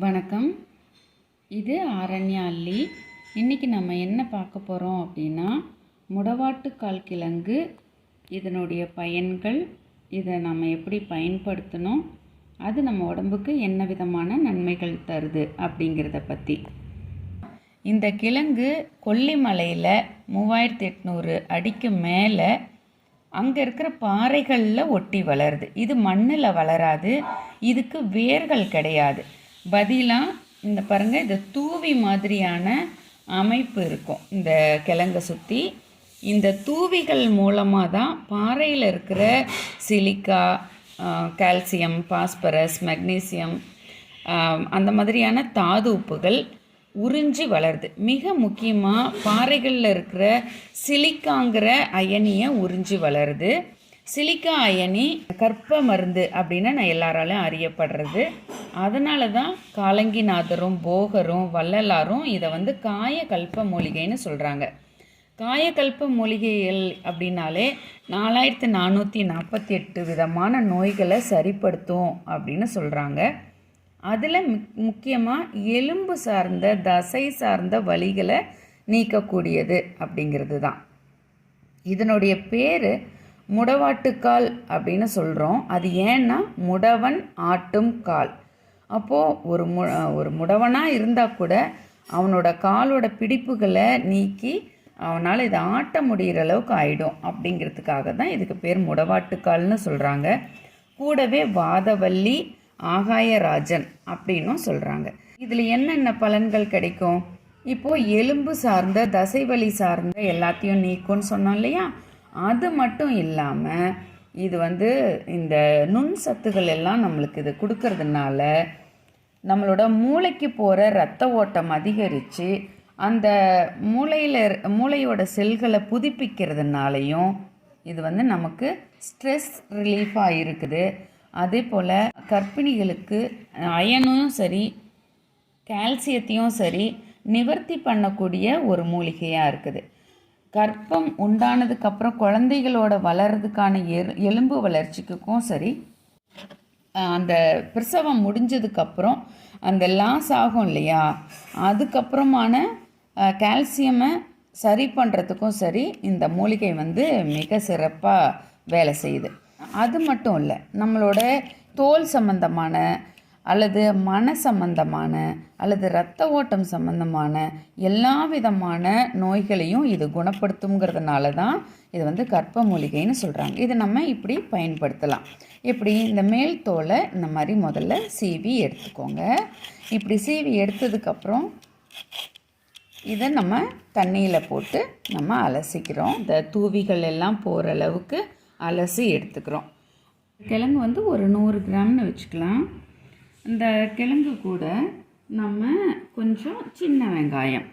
வணக்கம். இது ஆரண்யா அல்லி. இன்றைக்கி நம்ம என்ன பார்க்க போகிறோம் அப்படின்னா, முடவாட்டுக்கால் கிழங்கு, இதனுடைய பயன்கள், இதை நம்ம எப்படி பயன்படுத்தணும், அது நம்ம உடம்புக்கு என்ன விதமான நன்மைகள் தருது அப்படிங்கிறத பற்றி. இந்த கிழங்கு கொல்லிமலையில் 3800 அடிக்கு மேலே அங்கே இருக்கிற பாறைகளில் ஒட்டி வளருது. இது மண்ணில் வளராது, இதுக்கு வேர்கள் கிடையாது. பதிலாக இந்த பாருங்கள், இது தூவி மாதிரியான அமைப்பு இருக்கும் இந்த கிழங்கை சுற்றி. இந்த தூவிகள் மூலமாக தான் பாறையில் இருக்கிற சிலிக்கா, கால்சியம், பாஸ்பரஸ், மெக்னீசியம், அந்த மாதிரியான தாது உப்புகள் உறிஞ்சி வளருது. மிக முக்கியமாக பாறைகளில் இருக்கிற சிலிக்காங்கிற அயனியை உறிஞ்சி வளருது. சிலிக்கா அயனி கற்ப மருந்து அப்படின்னு நான் எல்லாராலும் அறியப்படுறது. அதனால தான் காலங்கிநாதரும் போகரும் வள்ளலாரும் இதை காயகல்ப மூலிகைன்னு சொல்கிறாங்க. காயகல்ப மூலிகைகள் அப்படின்னாலே 4448 விதமான நோய்களை சரிப்படுத்தும் அப்படின்னு சொல்கிறாங்க. அதில் முக்கியமாக எலும்பு சார்ந்த, தசை சார்ந்த வலிகளை நீக்கக்கூடியது அப்படிங்கிறது தான். இதனுடைய பேர் முடவாட்டுக்கால் அப்படின்னு சொல்கிறோம். அது ஏன்னா முடவன் ஆட்டும் கால். அப்போது ஒரு முடவனாக இருந்தால் கூட அவனோட காலோட பிடிப்புகளை நீக்கி அவனால் இதை ஆட்ட முடிகிற அளவுக்கு ஆகிடும் அப்படிங்கிறதுக்காக தான் இதுக்கு பேர் முடவாட்டுக்கால்னு சொல்கிறாங்க. கூடவே வாதவல்லி, ஆகாயராஜன் அப்படின்னும் சொல்கிறாங்க. இதில் என்னென்ன பலன்கள் கிடைக்கும்? இப்போது எலும்பு சார்ந்த, தசைவலி சார்ந்த எல்லாத்தையும் நீக்கும்னு சொன்னோம் இல்லையா? அது மட்டும் இல்லாமல் இது இந்த நுண் சத்துக்கள் எல்லாம் நம்மளுக்கு இது கொடுக்கறதுனால நம்மளோட மூளைக்கு போகிற இரத்த ஓட்டம் அதிகரித்து அந்த மூளையோட செல்களை புதுப்பிக்கிறதுனாலையும் இது நமக்கு ஸ்ட்ரெஸ் ரிலீஃபாக இருக்குது. அதே போல் கர்ப்பிணிகளுக்கு அயனும் சரி, கால்சியத்தையும் சரி நிவர்த்தி பண்ணக்கூடிய ஒரு மூலிகையாக இருக்குது. கர்ப்பம் உண்டானதுக்கப்புறம் குழந்தைகளோட வளர்கிறதுக்கான எலும்பு வளர்ச்சிக்கும் சரி, அந்த பிரசவம் முடிஞ்சதுக்கப்புறம் அந்த லாஸ் ஆகும் இல்லையா, அதுக்கப்புறமான கால்சியமை சரி பண்ணுறதுக்கும் சரி இந்த மூலிகை மிக சிறப்பாக வேலை செய்யுது. அது மட்டும் இல்லை, நம்மளோட தோல் சம்பந்தமான அல்லது மன சம்பந்தமான அல்லது இரத்த ஓட்டம் சம்பந்தமான எல்லா விதமான நோய்களையும் இது குணப்படுத்துங்கிறதுனால தான் இது கற்ப மூலிகைன்னு சொல்கிறாங்க. இதை நம்ம இப்படி பயன்படுத்தலாம். இப்படி இந்த மேல் தோலை இந்த மாதிரி முதல்ல சீவி எடுத்துக்கோங்க. இப்படி சீவி எடுத்ததுக்கப்புறம் இதை நம்ம தண்ணியில் போட்டு நம்ம அலசிக்கிறோம். இந்த தூவிகள் எல்லாம் போகிற அளவுக்கு அலசி எடுத்துக்கிறோம். கிழங்கு ஒரு 100 கிராம்னு வச்சுக்கலாம். இந்த கிழங்கு கூட நம்ம கொஞ்சம் சின்ன வெங்காயம்,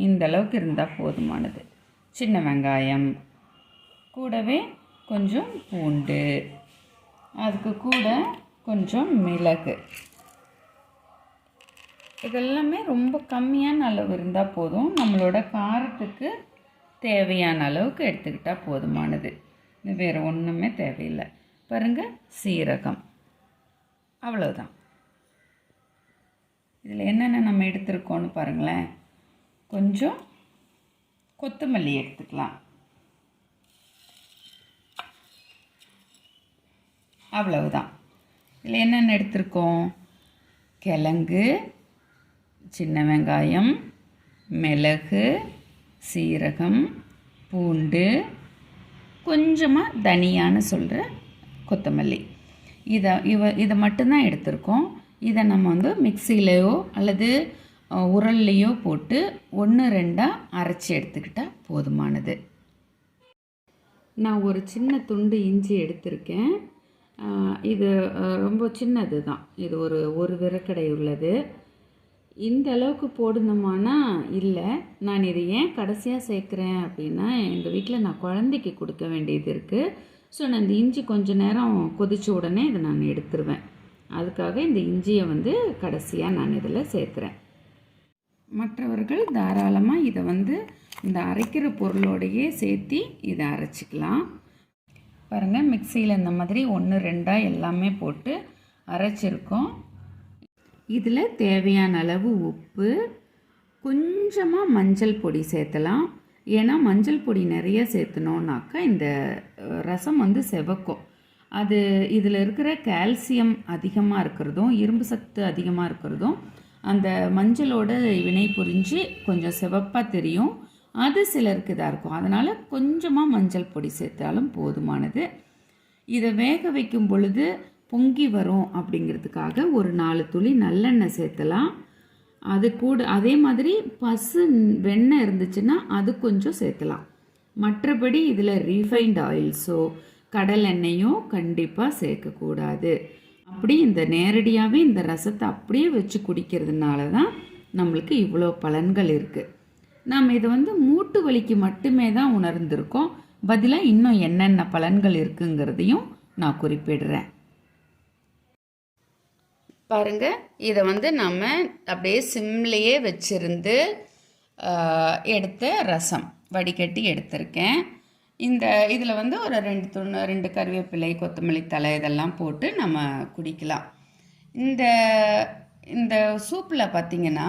இந்த அளவுக்கு இருந்தால் போதுமானது. சின்ன வெங்காயம் கூடவே கொஞ்சம் பூண்டு, அதுக்கு கூட கொஞ்சம் மிளகு, இதெல்லாமே ரொம்ப கம்மியான அளவு இருந்தால் போதும். நம்மளோட காரத்துக்கு தேவையான அளவுக்கு எடுத்துக்கிட்டால் போதுமானது. வேறு ஒன்றுமே தேவையில்லை. பாருங்கள், சீரகம், அவ்வளோதான். இதில் என்னென்ன நம்ம எடுத்துருக்கோன்னு பாருங்களேன். கொஞ்சம் கொத்தமல்லி எடுத்துக்கலாம், அவ்வளவுதான். இதில் என்னென்ன எடுத்துருக்கோம்? கிழங்கு, சின்ன வெங்காயம், மிளகு, சீரகம், பூண்டு, கொஞ்சமாக தனியான்னு சொல்கிற கொத்தமல்லி, இதை மட்டும்தான் எடுத்திருக்கோம். இதை நம்ம மிக்சியிலையோ அல்லது உரல்லையோ போட்டு 1-2 அரைச்சி எடுத்துக்கிட்டால் போதுமானது. நான் ஒரு சின்ன துண்டு இஞ்சி எடுத்திருக்கேன். இது ரொம்ப சின்னது தான். இது ஒரு விரக்கடை உள்ளது. இந்த அளவுக்கு போடணுமானா இல்லை. நான் இதை ஏன் கடைசியாக சேர்க்குறேன் அப்படின்னா, எங்கள் வீட்டில் நான் குழந்தைக்கு கொடுக்க வேண்டியது இருக்குது. ஸோ நான் இந்த இஞ்சி கொஞ்சம் நேரம் கொதித்த உடனே இதை நான் எடுத்துருவேன். அதுக்காக இந்த இஞ்சியை கடைசியாக நான் இதில் சேர்க்குறேன். மற்றவர்கள் தாராளமாக இதை இந்த அரைக்கிற பொருளோடையே சேர்த்து இதை அரைச்சிக்கலாம். பாருங்கள், மிக்சியில் இந்த மாதிரி 1-2 எல்லாமே போட்டு அரைச்சிருக்கோம். இதில் தேவையான அளவு உப்பு, கொஞ்சமாக மஞ்சள் பொடி சேர்த்தலாம். ஏன்னா மஞ்சள் பொடி நிறைய சேர்த்துனோன்னாக்கா இந்த ரசம் வந்து செவக்கும். அது இதில் இருக்கிற கால்சியம் அதிகமாக இருக்கிறதும் இரும்பு சத்து அதிகமாக இருக்கிறதும் அந்த மஞ்சளோட வினை புரிஞ்சு கொஞ்சம் சிவப்பாக தெரியும். அது சிலருக்கு இதாக இருக்கும். அதனால் கொஞ்சமாக மஞ்சள் பொடி சேர்த்தாலும் போதுமானது. இதை வேக வைக்கும் பொழுது பொங்கி வரும் அப்படிங்கிறதுக்காக ஒரு 4 துளி நல்லெண்ணெய் சேர்த்தலாம். அது கூட அதே மாதிரி பசு வெண்ணெய் இருந்துச்சுன்னா அது கொஞ்சம் சேர்த்தலாம். மற்றபடி இதில் ரீஃபைண்ட் ஆயில்ஸோ கடல் எண்ணெயோ கண்டிப்பாக சேர்க்கக்கூடாது. அப்படி இந்த நேரடியாகவே இந்த ரசத்தை அப்படியே வச்சு குடிக்கிறதுனால தான் நம்மளுக்கு இவ்வளோ பலன்கள் இருக்குது. நாம் இதை வந்து மூட்டு வலிக்கு மட்டுமே தான் உணர்ந்திருக்கோம். பதிலாக இன்னும் என்னென்ன பலன்கள் இருக்குங்கிறதையும் நான் குறிப்பிடுறேன். பாருங்கள், இதை வந்து நம்ம அப்படியே சிம்லேயே வச்சுருந்து எடுத்த ரசம் வடிகட்டி எடுத்திருக்கேன். இதில் வந்து ஒரு 2 கருவேப்பிலை, கொத்தமல்லி தழை இதெல்லாம் போட்டு நம்ம குடிக்கலாம். இந்த சூப்பில் பார்த்திங்கன்னா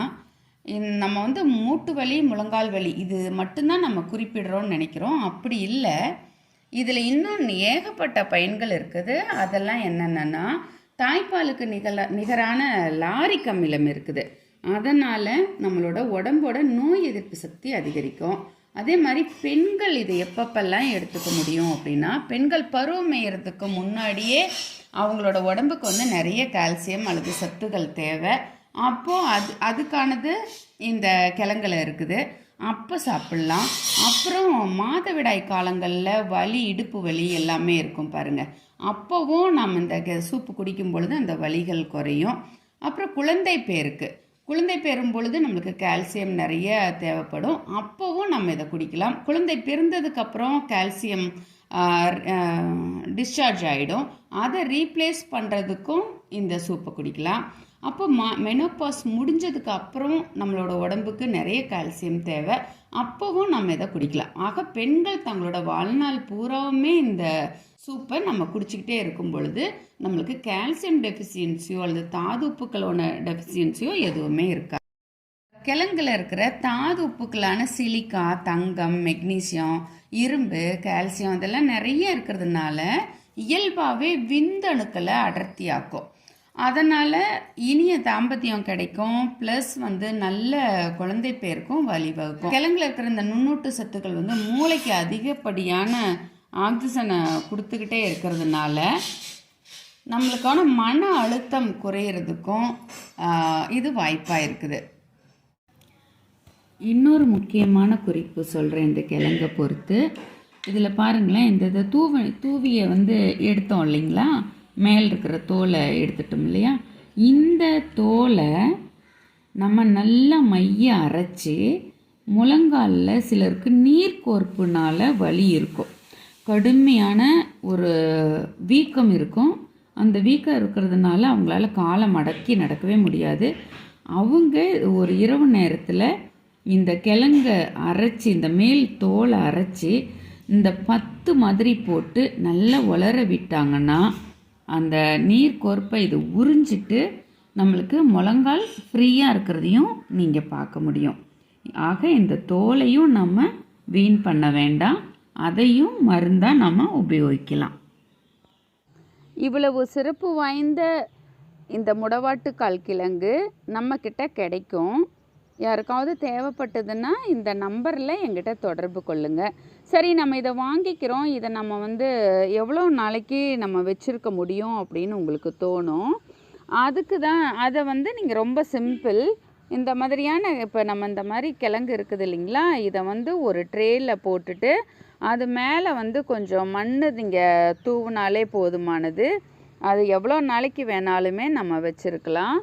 நம்ம வந்து மூட்டு வலி, முழங்கால் வலி இது மட்டும்தான் நம்ம குறிப்பிடுறோன்னு நினைக்கிறோம். அப்படி இல்லை, இதில் இன்னும் ஏகப்பட்ட பயன்கள் இருக்குது. அதெல்லாம் என்னென்னா, தாய்ப்பாலுக்கு நிகரான லாரிக் அமிலம் இருக்குது. அதனால் நம்மளோட உடம்போட நோய் எதிர்ப்பு சக்தி அதிகரிக்கும். அதே மாதிரி பெண்கள் இதை எப்பப்பெல்லாம் எடுத்துக்க முடியும் அப்படின்னா, பெண்கள் பருவம் மேயறதுக்கு முன்னாடியே அவங்களோட உடம்புக்கு வந்து நிறைய கால்சியம் அல்லது சத்துக்கள் தேவை. அப்போது அதுக்கானது இந்த கிழங்குல இருக்குது. அப்போ சாப்பிட்லாம். அப்புறம் மாதவிடாய் காலங்களில் வலி, இடுப்பு வலி எல்லாமே இருக்கும் பாருங்கள். அப்போவும் நம்ம இந்த சூப்பு குடிக்கும் பொழுது அந்த வலிகள் குறையும். அப்புறம் குழந்தை பேரும் பொழுது நம்மளுக்கு கால்சியம் நிறைய தேவைப்படும். அப்போவும் நம்ம இதை குடிக்கலாம். குழந்தை பிறந்ததுக்கப்புறம் கால்சியம் டிஸ்சார்ஜ் ஆகிடும். அதை ரீப்ளேஸ் பண்ணுறதுக்கும் இந்த சூப்பை குடிக்கலாம். அப்போ மெனோபாஸ் முடிஞ்சதுக்கு அப்புறம் நம்மளோட உடம்புக்கு நிறைய கால்சியம் தேவை. அப்போவும் நம்ம இதை குடிக்கலாம். ஆக பெண்கள் தங்களோட வாழ்நாள் பூராவுமே இந்த சூப்பை நம்ம குடிச்சிக்கிட்டே இருக்கும் பொழுது நம்மளுக்கு கால்சியம் டெஃபிஷியன்சியோ அல்லது தாது உப்புக்களோட டெஃபிஷியன்சியோ எதுவுமே இருக்காது. கிழங்குல இருக்கிற தாது உப்புக்களான சிலிக்கா, தங்கம், மெக்னீசியம், இரும்பு, கால்சியம் இதெல்லாம் நிறைய இருக்கிறதுனால இயல்பாகவே விந்தணுக்களை அடர்த்தியாக்கும். அதனால் இனிய தாம்பத்தியம் கிடைக்கும். ப்ளஸ் வந்து நல்ல குழந்தை பேருக்கும் வழிவகுக்கும். கிழங்குல இருக்கிற இந்த நுண்ணூட்ட சத்துக்கள் வந்து மூளைக்கு அதிகப்படியான ஆக்சிஜனை கொடுத்துக்கிட்டே இருக்கிறதுனால நம்மளுக்கான மன அழுத்தம் குறையிறதுக்கும் இது வாய்ப்பாக இருக்குது. இன்னொரு முக்கியமான குறிப்பு சொல்கிறேன் இந்த கிழங்கை பொறுத்து. இதில் பாருங்களேன், இந்த தூவியை வந்து எடுத்தோம் இல்லைங்களா, மேல் இருக்கிற தோலை எடுத்துட்டோம் இல்லையா, இந்த தோலை நம்ம நல்லா மைய அரைச்சி முழங்காலில் சிலருக்கு நீர்க்கோர்ப்புனால வலி இருக்கும், கடுமையான ஒரு வீக்கம் இருக்கும். அந்த வீக்கம் இருக்கிறதுனால அவங்களால காலை மடக்கி நடக்கவே முடியாது. அவங்க ஒரு இரவு நேரத்தில் இந்த கிழங்கை அரைச்சி, இந்த மேல் தோலை அரைச்சி இந்த 10 மாதிரி போட்டு நல்லா உலர விட்டாங்கன்னா அந்த நீர் கோர்ப்பை இது உறிஞ்சிட்டு நம்மளுக்கு முழங்கால் ஃப்ரீயாக இருக்கிறதையும் நீங்கள் பார்க்க முடியும். ஆக இந்த தோலையும் நம்ம வீண் பண்ண வேண்டாம், அதையும் மருந்தாக நம்ம உபயோகிக்கலாம். இவ்வளவு சிறப்பு வாய்ந்த இந்த முடவாட்டுக்கால் கிழங்கு நம்மக்கிட்ட கிடைக்கும். யாருக்காவது தேவைப்பட்டதுன்னா இந்த நம்பரில் எங்கிட்ட தொடர்பு கொள்ளுங்கள். சரி, நம்ம இதை வாங்கிக்கிறோம், இதை நம்ம வந்து எவ்வளோ நாளைக்கு நம்ம வச்சுருக்க முடியும் அப்படின்னு உங்களுக்கு தோணும். அதுக்கு தான் அதை வந்து நீங்கள் ரொம்ப சிம்பிள், இந்த மாதிரியான இப்போ நம்ம இந்த மாதிரி கிழங்கு இருக்குது இல்லைங்களா, இதை வந்து ஒரு ட்ரேயில் போட்டுட்டு அது மேலே வந்து கொஞ்சம் மண் நீங்கள் தூவினாலே போதுமானது. அது எவ்வளோ நாளைக்கு வேணாலுமே நம்ம வச்சுருக்கலாம்.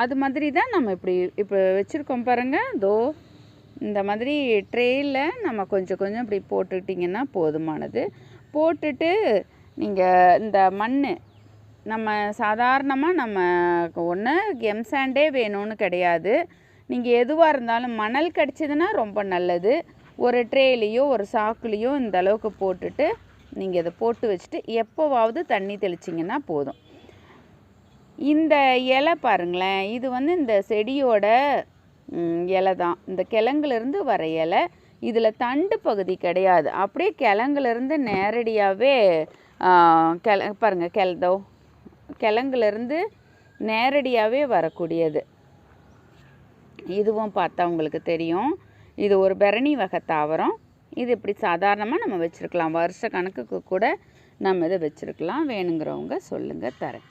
அது மாதிரி தான் நம்ம இப்போ வச்சுருக்கோம் பாருங்கள். இந்த மாதிரி ட்ரேயில் நம்ம கொஞ்சம் கொஞ்சம் இப்படி போட்டுக்கிட்டிங்கன்னா போதுமானது. போட்டுட்டு நீங்கள் இந்த மண் நம்ம சாதாரணமாக நம்ம ஒன்று எம்சாண்டே வேணும்னு கிடையாது, நீங்கள் எதுவாக இருந்தாலும் மணல் கிடச்சிதுன்னா ரொம்ப நல்லது. ஒரு ட்ரேலேயோ ஒரு சாக்குலேயோ இந்த அளவுக்கு போட்டுட்டு நீங்கள் இதை போட்டு வச்சுட்டு எப்போவாவது தண்ணி தெளிச்சிங்கன்னா போதும். இந்த இலை பாருங்களேன், இது வந்து இந்த செடியோட இலை தான். இந்த கிழங்குலேருந்து வர இலை. இதில் தண்டு பகுதி கிடையாது. அப்படியே கிழங்குலேருந்து நேரடியாகவே பாருங்கள், கிழங்குலேருந்து நேரடியாகவே வரக்கூடியது. இதுவும் பார்த்தா உங்களுக்கு தெரியும். இது ஒரு பெரணி வகை தாவரம். இது இப்படி சாதாரணமாக நம்ம வச்சுருக்கலாம். வருஷ கணக்குக்கு கூட நம்ம இதை வச்சுருக்கலாம். வேணுங்கிறவங்க சொல்லுங்கள், தரேன்.